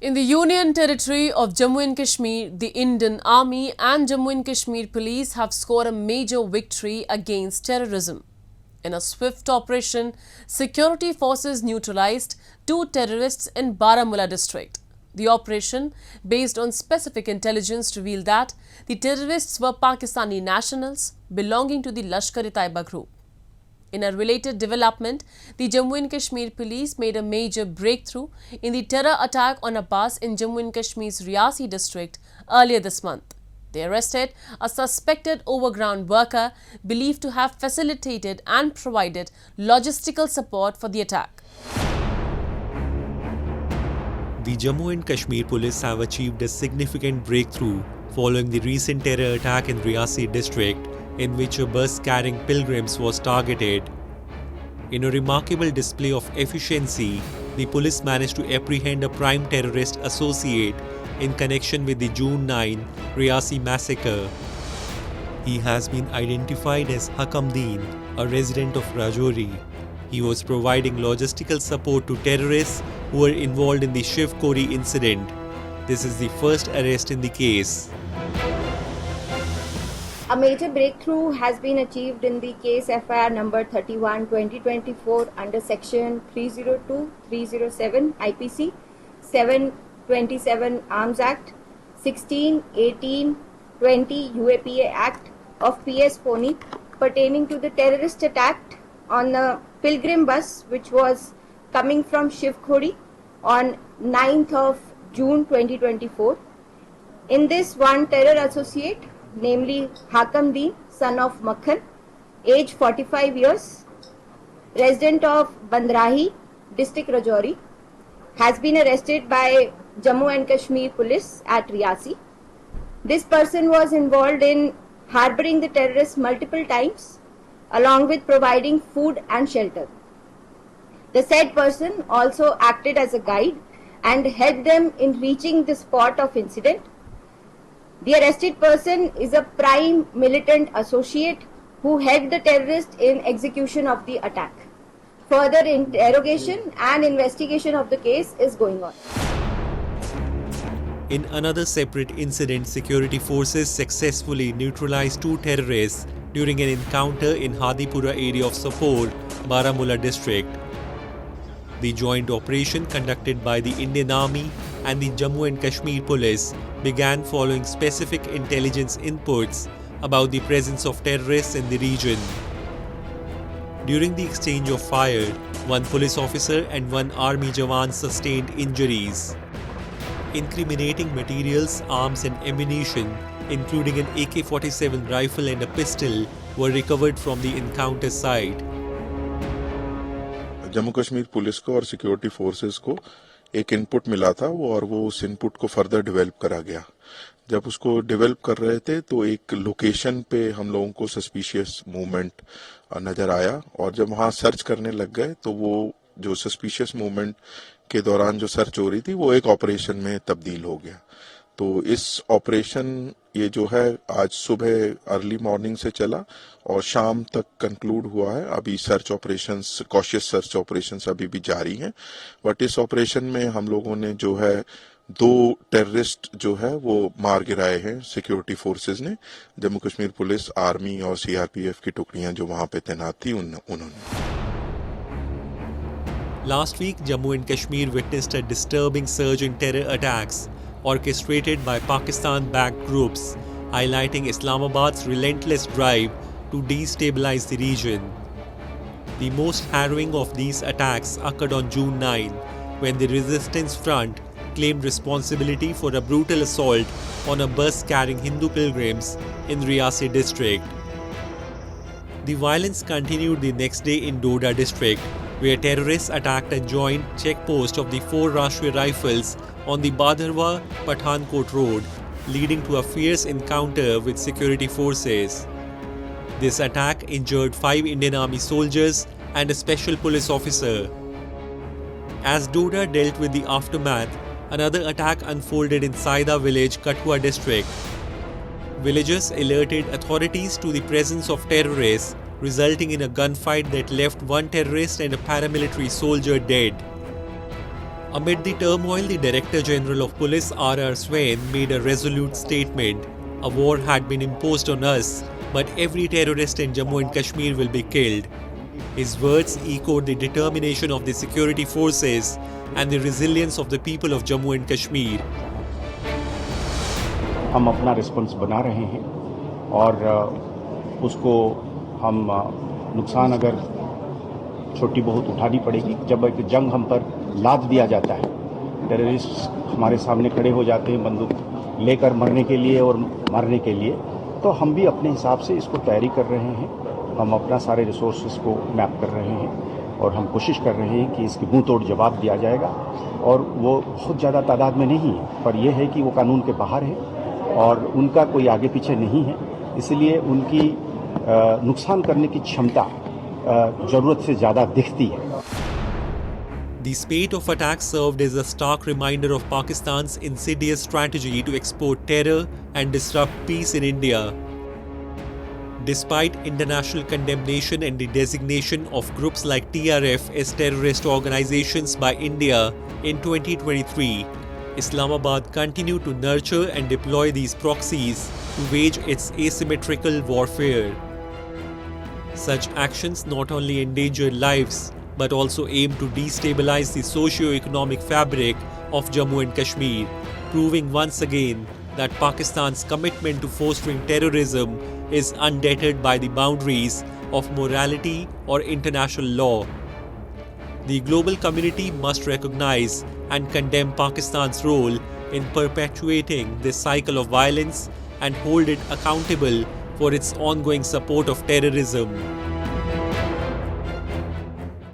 In the Union Territory of Jammu and Kashmir, the Indian Army and Jammu and Kashmir Police have scored a major victory against terrorism. In a swift operation, security forces neutralized 2 terrorists in Baramulla district. The operation, based on specific intelligence, revealed that the terrorists were Pakistani nationals belonging to the Lashkar-e-Taiba group. In a related development, the Jammu and Kashmir police made a major breakthrough in the terror attack on a bus in Jammu and Kashmir's Riyasi district earlier this month. They arrested a suspected overground worker believed to have facilitated and provided logistical support for the attack. The Jammu and Kashmir police have achieved a significant breakthrough following the recent terror attack in Riyasi district, in which a bus carrying pilgrims was targeted. In a remarkable display of efficiency, the police managed to apprehend a prime terrorist associate in connection with the June 9 Riyasi massacre. He has been identified as Hakamdeen, a resident of Rajouri. He was providing logistical support to terrorists who were involved in the Shiv Khori incident. This is the first arrest in the case. A major breakthrough has been achieved in the case FIR number 31/2024 under section 302, 307 IPC, 727 Arms Act, 16, 18, 20 UAPA Act of PS Pony pertaining to the terrorist attack on a pilgrim bus which was coming from Shiv Khori on 9th of June 2024. In this, one terror associate, namely Hakamdeen, son of Makhan, age 45 years, resident of Bandrahi, district Rajouri, has been arrested by Jammu and Kashmir police at Riyasi. This person was involved in harboring the terrorists multiple times, along with providing food and shelter. The said person also acted as a guide and helped them in reaching the spot of incident. The arrested person is a prime militant associate who helped the terrorist in execution of the attack. Further interrogation and investigation of the case is going on. In another separate incident, security forces successfully neutralized 2 terrorists during an encounter in Hadipura area of Sopore, Baramulla district. The joint operation conducted by the Indian Army and the Jammu and Kashmir police began following specific intelligence inputs about the presence of terrorists in the region. During the exchange of fire, 1 police officer and 1 army jawan sustained injuries. Incriminating materials, arms and ammunition, including an AK-47 rifle and a pistol, were recovered from the encounter site. Jammu Kashmir police को और security forces को एक input मिला था और वो उस input को फर्दर डेवलप करा गया. जब उसको डेवलप कर रहे थे तो एक लोकेशन पे हम लोगों को सस्पिशियस मूवमेंट नजर आया और जब वहां सर्च करने लग गए तो वो जो सस्पिशियस मूवमेंट के दौरान जो सर्च हो रही थी वो एक ऑपरेशन में तब्दील हो गया. तो इस ऑपरेशन ये जो है आज सुबह अर्ली मॉर्निंग से चला और शाम तक कंक्लूड हुआ है. अभी search operations, cautious search operations अभी भी जारी हैं. बट इस ऑपरेशन में हम लोगों ने जो है 2 टेररिस्ट जो है वो मार गिराए हैं सिक्योरिटी फोर्सेस ने. जम्मू कश्मीर पुलिस, आर्मी और सीआरपीएफ की टुकड़ियां जो वहां पे तैनात थी उन्होंने. Last week, Jammu and Kashmir witnessed a disturbing surge in terror attacks orchestrated by Pakistan-backed groups, highlighting Islamabad's relentless drive to destabilize the region. The most harrowing of these attacks occurred on June 9, when the Resistance Front claimed responsibility for a brutal assault on a bus carrying Hindu pilgrims in Riyasi district. The violence continued the next day in Doda district, where terrorists attacked a joint checkpost of the 4 Rashtriya Rifles on the Badharwa-Pathankot road, leading to a fierce encounter with security forces. This attack injured 5 Indian Army soldiers and a special police officer. As Doda dealt with the aftermath, another attack unfolded in Saida village, Kathua district. Villagers alerted authorities to the presence of terrorists, resulting in a gunfight that left 1 terrorist and a paramilitary soldier dead. Amid the turmoil, the Director General of Police R.R. Swain made a resolute statement. A war had been imposed on us, but every terrorist in Jammu and Kashmir will be killed. His words echoed the determination of the security forces and the resilience of the people of Jammu and Kashmir. हम अपना response बना रहे हैं और उसको हम नुकसान अगर छोटी बहुत उठानी पड़ेगी। जब एक जंग हम पर लाद दिया जाता है, टेररिस्ट हमारे सामने खड़े हो जाते हैं बंदूक लेकर मरने के लिए और मारने के लिए, तो हम भी अपने हिसाब से इसको तैयारी कर रहे हैं। हम अपना सारे रिसोर्सेज को मैप कर रहे हैं और हम कोशिश कर रहे हैं कि इसकी मुंह तोड़ जवाब दिया जाएगा। और वो बहुत ज़्यादा तादाद में नहीं है, पर यह है कि वो कानून के बाहर है और उनका कोई आगे पीछे नहीं है, इसलिए उनकी नुकसान करने की क्षमता ज़रूरत से ज़्यादा दिखती है। The spate of attacks served as a stark reminder of Pakistan's insidious strategy to export terror and disrupt peace in India. Despite international condemnation and the designation of groups like TRF as terrorist organizations by India in 2023, Islamabad continued to nurture and deploy these proxies to wage its asymmetrical warfare. Such actions not only endanger lives but also aim to destabilize the socio-economic fabric of Jammu and Kashmir, proving once again that Pakistan's commitment to fostering terrorism is undeterred by the boundaries of morality or international law. The global community must recognize and condemn Pakistan's role in perpetuating this cycle of violence and hold it accountable for its ongoing support of terrorism.